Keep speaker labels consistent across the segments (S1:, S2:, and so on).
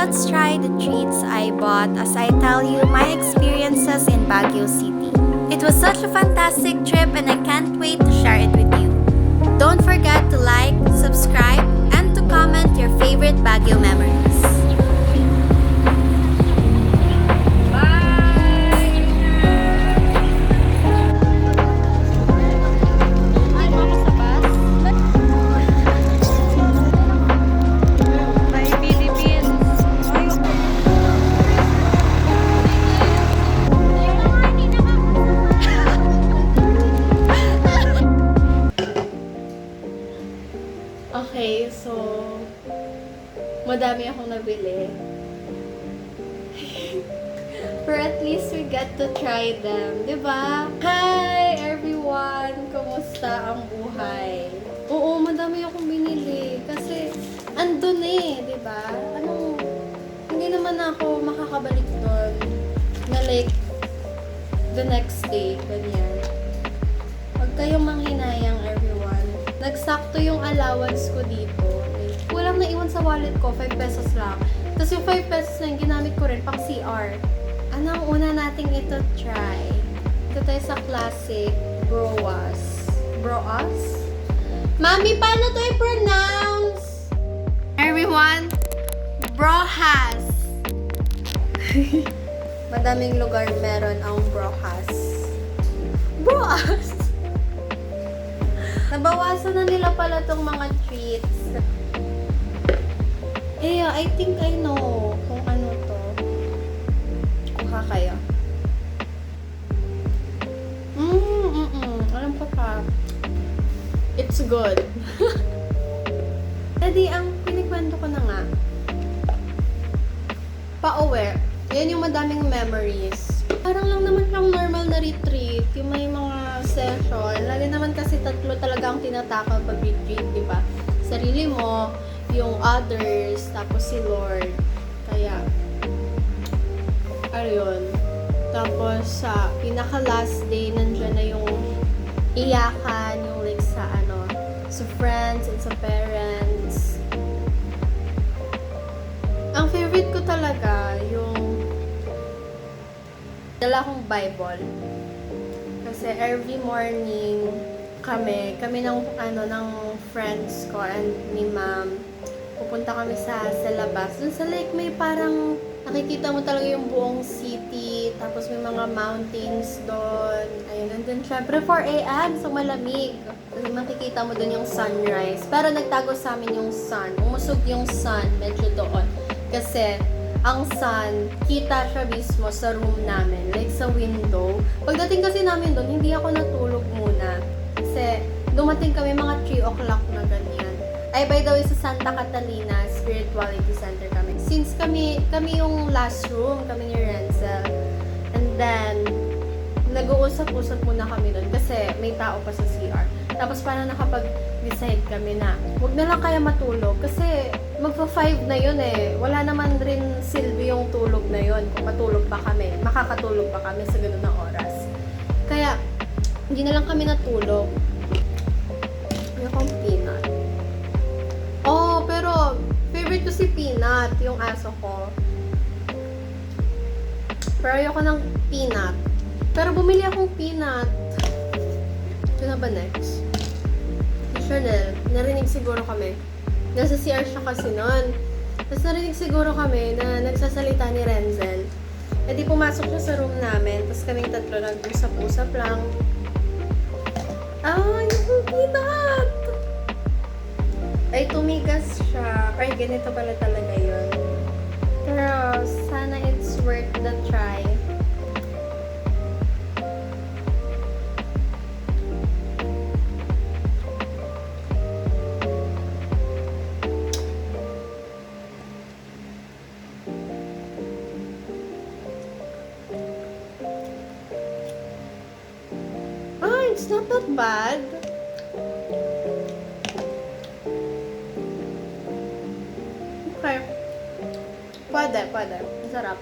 S1: let's try the treats I bought as I tell you my experiences in Baguio City. It was such a fantastic trip and I can't wait to share it with you. Don't forget to like, subscribe, and to comment your favorite Baguio memories.
S2: Okay, so madami akong nabili. But at least we get to try them, di ba? Hi everyone! Kumusta ang buhay? Oo, madami akong binili kasi andun di ba? Hindi naman ako makakabalik doon na like the next day, ganyan. Huwag kayong manghinayang everyone. Nagsakto yung allowance ko dito. Walang naiwan sa wallet ko, 5 pesos lang. Tapos yung 5 pesos na yung ginamit ko rin pang CR. Ano ang una nating ito try? Ito tayo sa classic Broas. Broas? Mami, paano to i-pronounce? Everyone, Brohas. Madaming lugar meron ang Brohas. Broas! Nabawasan na nila pala tong mga treats. I think I know kung ano to. Kuha kayo. Alam ko pa. It's good. Edi, ang pinikwento ko na nga. Pa-uwi. Yan yung madaming memories. Parang lang naman siyang normal na retreat. Yung may mga session. Lagi naman kasi 3 talaga ang tinatakal pag retreat, di ba? Sarili mo, yung others, tapos si Lord. Kaya, ayun. Tapos, sa pinaka-last day, nandiyan na yung iyakan, yung like sa sa friends and sa parents. Ang favorite ko talaga, yung dala kong Bible. Kasi every morning, kami ng friends ko and ni ma'am, pupunta kami sa labas. Dun sa lake, may parang nakikita mo talaga yung buong city, tapos may mga mountains doon. Ayun, nandun syempre 4 a.m. so malamig. Kasi makikita mo doon yung sunrise. Pero nagtago sa amin yung sun. Umusog yung sun medyo doon. Kasi ang sun, kita siya mismo sa room namin, like sa window. Pagdating kasi namin doon, hindi ako natulog muna. Kasi dumating kami mga 3 o'clock na ganyan. Ay, by the way, sa Santa Catalina Spirituality Center kami. Since kami yung last room, kami ni Renzel. And then, nag-uusap-usap muna kami doon kasi may tao pa sa CR. Tapos parang nakapag-decide kami na huwag na lang kaya matulog kasi magpa-5 na yun Wala naman rin silbi yung tulog na yun. Kung matulog pa kami, makakatulog pa kami sa ganun na oras. Kaya, hindi na lang kami natulog. Ano kong peanut? Oh, pero favorite ko si Peanut, yung aso ko. Pero ayoko ng peanut. Pero bumili akong peanut. Ito na ba next? Chanel, narinig siguro kami. Nasa CR siya kasi nun. Tapos narinig siguro kami na nagsasalita ni Renzel. E di pumasok siya sa room namin. Tapos kaming 3 nag-usap-usap lang. Yung peanut! Ay, tumigas siya. Ay, ganito pala talaga yun. Pero, sana it's worth the try. It's not that bad. Okay. Pwede. Masarap.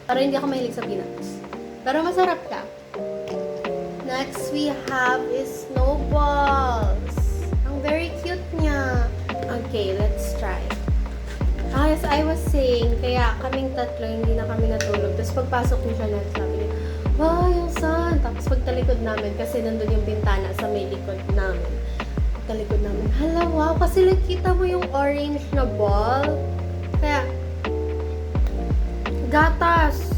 S2: Pero hindi ako mahilig sa peanuts. Pero masarap ka. Next we have is snowballs. Ang very cute niya. Okay, let's try. As I was saying, kaya kaming tatlo, hindi na kami natulog. Tapos pagpasok ni Chanel, sabi niya, wow, yung sun! Tapos pagtalikod namin, kasi nandun yung bintana sa may likod namin. Pagtalikod namin, hala, wow! Kasi nakita mo yung orange na ball. Kaya, gatas!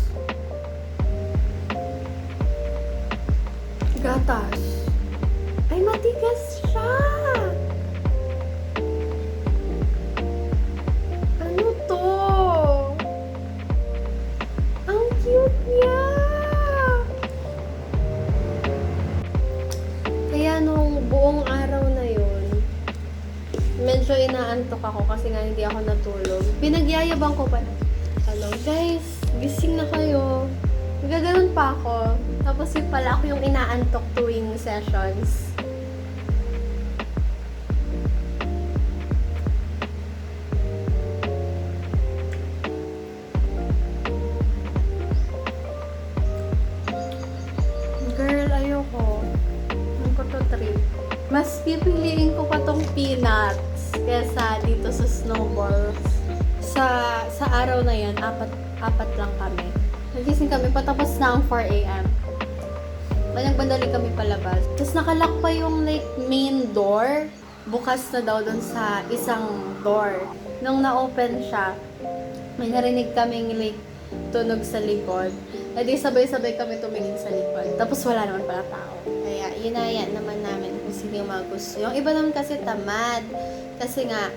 S2: Gatas. Ay, matigas siya! Ano to? Ang cute niya! Kaya nung buong araw na yun, medyo inaantok ako kasi nga hindi ako natulog. Pinagyayabang ko pa na, hello guys, gising na kayo. Gaganon pa ako. Tapos yun pala ako yung inaantok tuwing sessions. Girl, ayoko. Ang ko to trip. Mas pipiliin ko pa tong peanuts kesa dito sa snowballs. Sa araw na yan, apat lang kami. Nagising kami, patapos na ang 4 a.m. Nagbandali kami palabas. Tapos nakalock pa yung like main door. Bukas na daw dun sa isang door. Nung na-open siya, may narinig kaming like tunog sa likod. E di sabay-sabay kami tumingin sa likod. Tapos wala naman pala tao. Kaya inaya naman namin kung sino yung mga gusto. Yung iba naman kasi tamad. Kasi nga,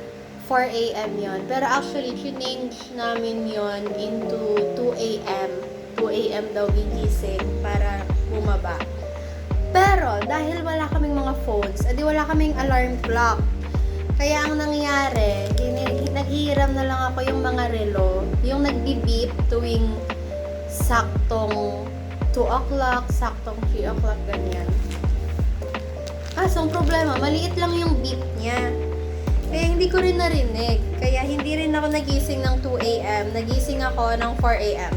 S2: 4 a.m. yon. Pero actually, change namin yon into 2 a.m. 2 a.m. daw gigising para bumaba. Pero, dahil wala kaming mga phones, edi wala kaming alarm clock. Kaya ang nangyari, naghihiram na lang ako yung mga relo, yung nagbi-beep tuwing saktong 2 o'clock, saktong 3 o'clock, ganyan. Ang problema, maliit lang yung beep niya. Kaya hindi ko rin narinig. Kaya hindi rin ako nagising ng 2 a.m. Nagising ako ng 4 a.m.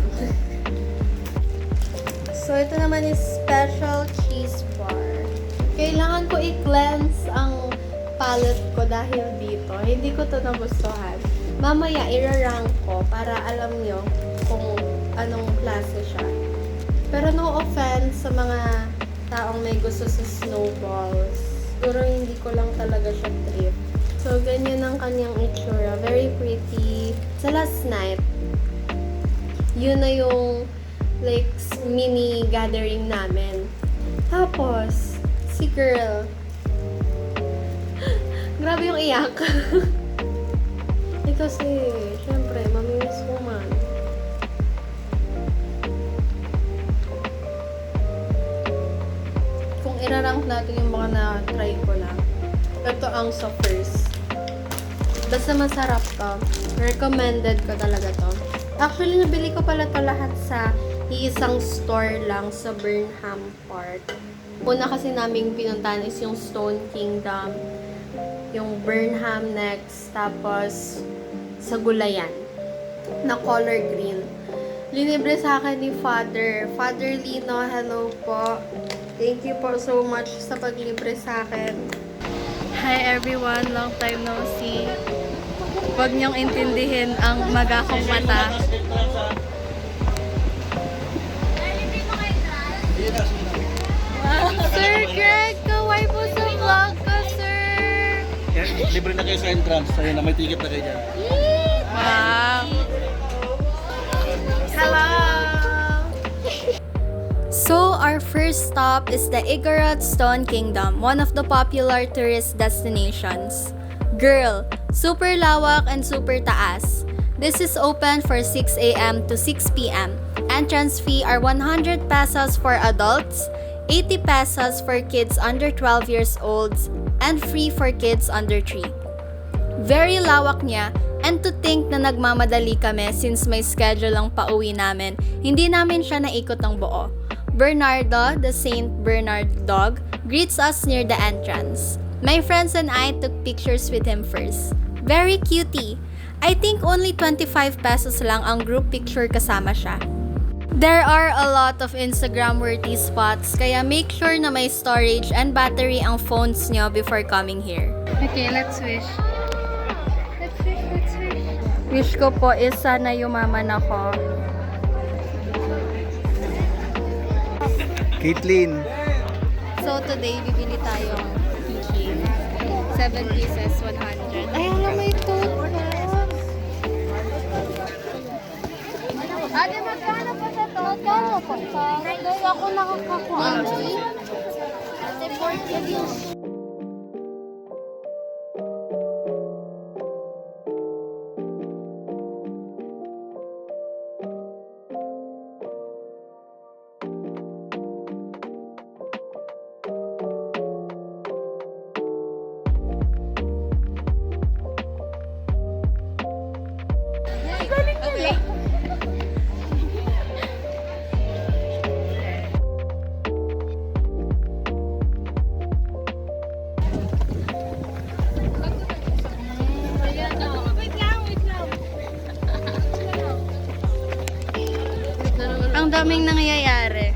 S2: So, ito naman is special cheese bar. Kailangan ko i-cleanse ang palette ko dahil dito. Hindi ko to nagustuhan. Mamaya, i-rank ko para alam nyo kung anong klase siya. Pero no offense sa mga taong may gusto sa snowballs. Siguro hindi ko lang talaga siya trip. So, ganyan ang kanyang itsura. Very pretty. Sa last night, yun na yung like mini gathering namin. Tapos, si girl, grabe yung iyak. Kasi, syempre, mamimiss ko man. Kung irarank natin yung mga na-try ko na, ito ang sa first. Basta masarap to. Recommended ko talaga to. Actually, nabili ko pala to lahat sa isang store lang sa Burnham Park. Una kasi naming pinuntahan is yung Stone Kingdom, yung Burnham next, tapos sa Gulayan na color green. Linibre sa akin ni Father Lino, hello po. Thank you po so much sa paglibre sa akin. Hi everyone, long time no see. Huwag niyong intindihin ang magakong mata. Sir Greg, kaway po sa vlog ko, sir.
S3: Libre na kayo sa entrance. Ayun na, may ticket na kayo dyan.
S2: Wow. Hello.
S1: So, our first stop is the Igorot Stone Kingdom, one of the popular tourist destinations. Girl, super lawak and super taas. This is open for 6 a.m. to 6 p.m. Entrance fee are 100 pesos for adults, 80 pesos for kids under 12 years old, and free for kids under 3. Very lawak niya, and to think na nagmamadali kami since may schedule ang pauwi namin, hindi namin siya naikot ng buo. Bernardo, the Saint Bernard dog, greets us near the entrance. My friends and I took pictures with him first. Very cutie. I think only 25 pesos lang ang group picture kasama siya. There are a lot of Instagram-worthy spots, kaya make sure na may storage and battery ang phones nyo before coming here.
S2: Okay, let's wish. Let's wish.
S1: Wish ko po is sana yumaman ako.
S4: Caitlyn.
S1: So today, bibili tayong keychain. 7 pieces, 100. Ay, alam mo ito.
S2: Ate, magkano pa sa to? Magkano pa sa? Dahil ako nakakakuha. Ate, 40 din.
S1: Ang daming nangyayari.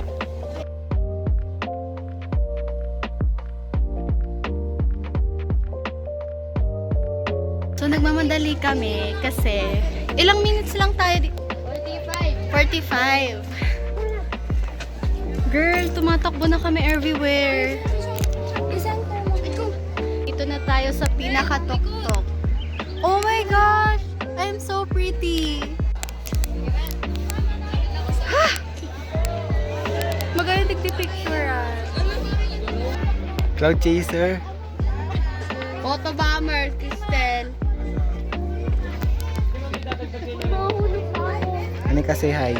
S1: So, nagmamadali kami kasi ilang minutes lang tayo 45. Girl, tumatakbo na kami everywhere. Dito na tayo sa pinaka-tok-tok. Oh my gosh! I'm so pretty! Maganda tigti-picture ah.
S4: Cloud Chaser.
S1: Photo bomber, Cristel.
S4: Ano ka say hi?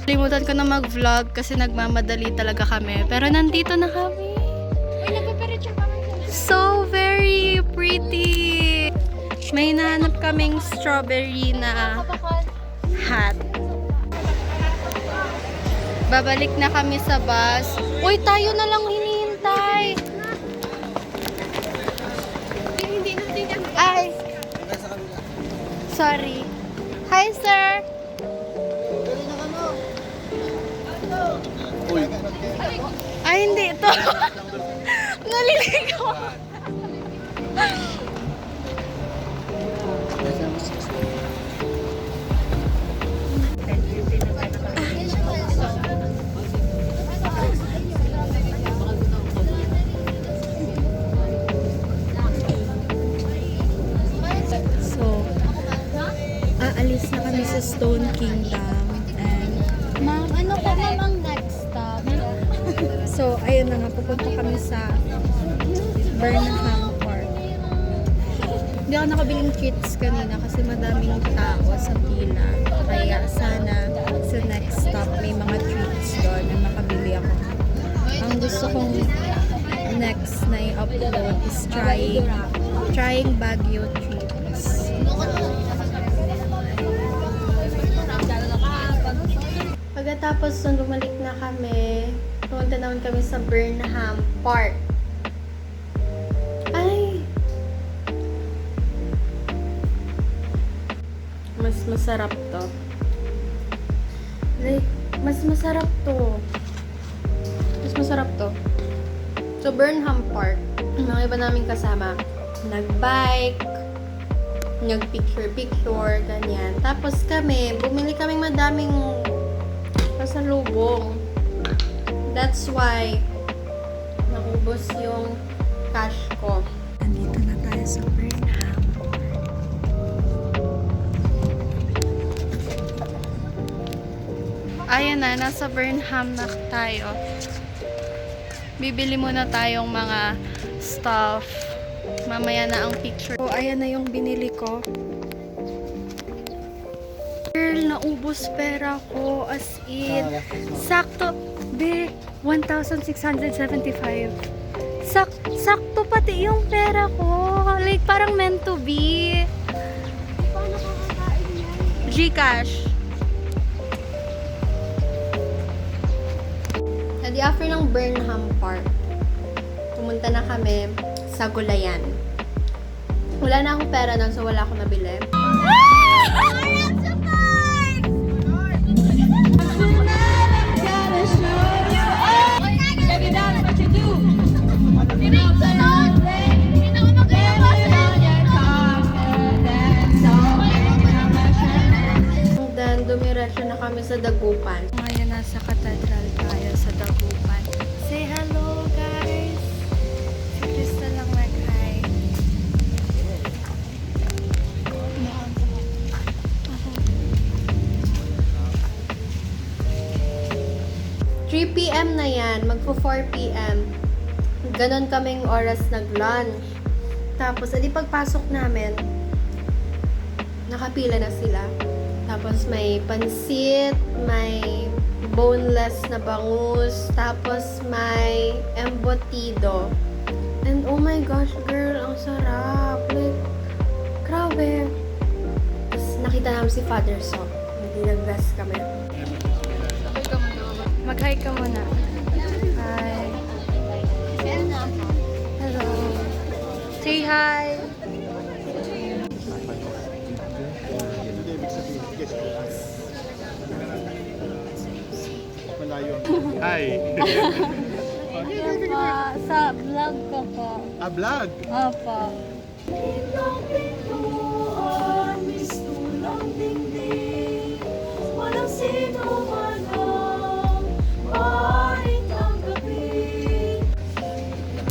S1: Limutan ko na mag-vlog kasi nagmamadali talaga kami. Pero nandito na kami. So very pretty. May nahanap kaming strawberry na hat. Babalik na kami sa bus. Uy, tayo na lang hinihintay. Ay. Sorry. Hi, sir.
S3: Uy,
S1: Ay, hindi. Ito. Naliligaw. So, aalis na kami sa Stone Kingdom. And,
S2: Ma'am, ano po ma'am ang next stop?
S1: so, ayun na nga, pupunta kami sa Burnham Park. Hindi ako nakabiling treats kanina kasi madaming tao sa pila. Kaya sana sa next stop may mga treats doon na makabili ako. Ang gusto kong next na i-upload is trying Baguio treats.
S2: Pagkatapos nung bumalik na kami, pumunta naman kami sa Burnham Park. Ay! Mas masarap to. Like, mas masarap to. Mas masarap to. So, Burnham Park, mga iba namin kasama, nag-bike, nag-picture-picture, ganyan. Tapos kami, bumili kaming madaming pasalubong. That's why naubos yung cash ko.
S1: Nandito na tayo sa Burnham. Ayan na, nasa Burnham na tayo. Bibili muna tayong mga stuff. Mamaya na ang picture. So, ayan na yung binili ko. Girl, naubos pera ko as in. Sakto, be, 1,675. Sakto pati yung pera ko. Like, parang meant to be. Gcash.
S2: Adi after ng Burnham Park, pumunta na kami sa Gulayan. Wala na akong pera nun, so wala akong nabili. sa Dagupan. Ngayon nasa Cathedral tayo sa Dagupan. Say hello, guys! Si Krista lang nag-hi. 3 p.m. na yan, magpo 4 p.m. Ganon kaming oras nag-lunch. Tapos, edi pagpasok namin, nakapila na sila. Tapos, may pansit, may boneless na bangus, tapos may embutido. And oh my gosh, girl, ang sarap. Like, grabe. Tapos, nakita namin si Father So. Hindi nag-bless kami. Mag-hi ka muna. Hi. Hello. Say hi.
S4: Hi.
S1: Sa vlog ko po.
S4: A vlog.
S1: Opo.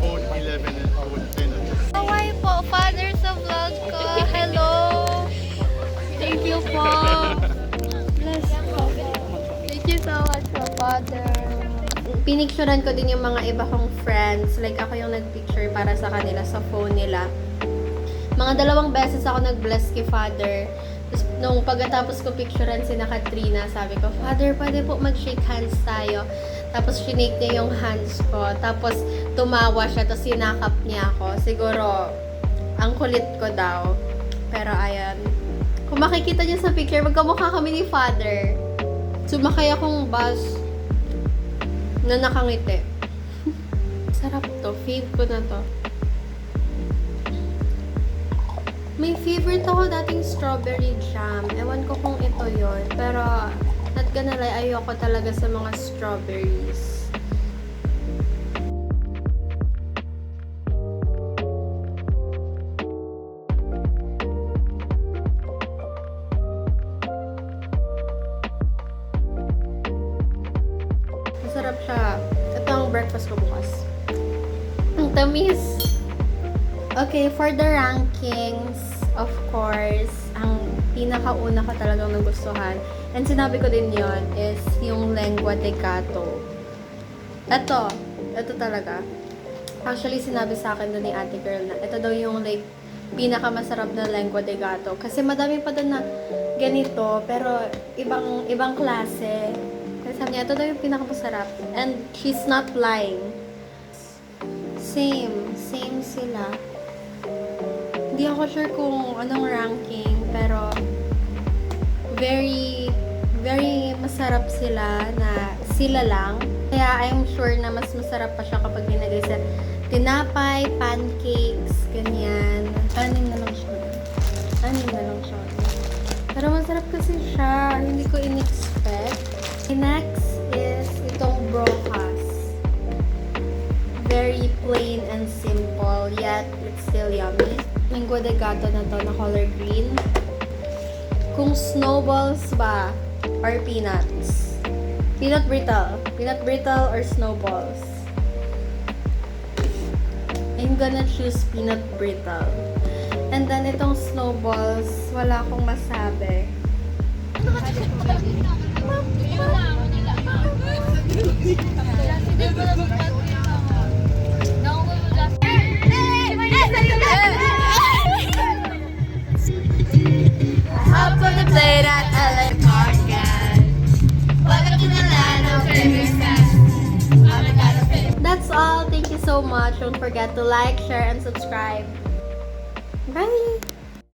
S4: Phone 11 and phone 10.
S1: Hi po, Father sa vlog ko. Hello. Thank you po. Bless po. Thank you so much po, Father.
S2: Pinicturean ko din yung mga iba kong friends. Like, ako yung nagpicture para sa kanila sa phone nila. Mga 2 beses ako nag-bless kay Father. Tapos, nung pagkatapos ko picturean si na Katrina, sabi ko, Father, pwede po mag-shake hands tayo. Tapos, shinake niya yung hands ko. Tapos, tumawa siya. Tapos, sinakap niya ako. Siguro, ang kulit ko daw. Pero, ayan. Kung makikita niyo sa picture, magkamukha kami ni Father. Sumakay akong bus na nakangiti. Sarap to. Fave ko na to. May favorite ako dating strawberry jam. Ewan ko kung ito yon. Pero, not gonna lie, ayoko talaga sa mga strawberries. Masarap siya. Ito ang breakfast ko bukas. Ang tamis. Okay, for the rankings, of course, ang pinakauna ko talagang nagustuhan, and sinabi ko din yon is yung lengua de gato. Ito talaga. Actually, sinabi sa akin doon ni ate girl na ito daw yung like pinakamasarap na lengua de gato. Kasi madami pa doon na ganito, pero ibang klase. Kasi sabi niya, ito daw yung pinakamasarap. And she's not lying. Same sila. Hindi ako sure kung anong ranking, pero very masarap sila na sila lang. Kaya I'm sure na mas masarap pa siya kapag ginagay sa tinapay, pancakes, ganyan. 6 na lang siya. Pero masarap kasi siya. Hindi ko in-expect. Next is itong brochas. Very plain and simple, yet it's still yummy. Lengua de gato na to na color green. Kung snowballs ba or peanuts? Peanut brittle or snowballs? I'm gonna choose peanut brittle. And then itong snowballs, wala akong masabi.
S1: Hop on the plane at LA Podcast. Welcome to the land of famous fast.
S2: That's all. Thank you so much. Don't forget to like, share, and subscribe. Bye!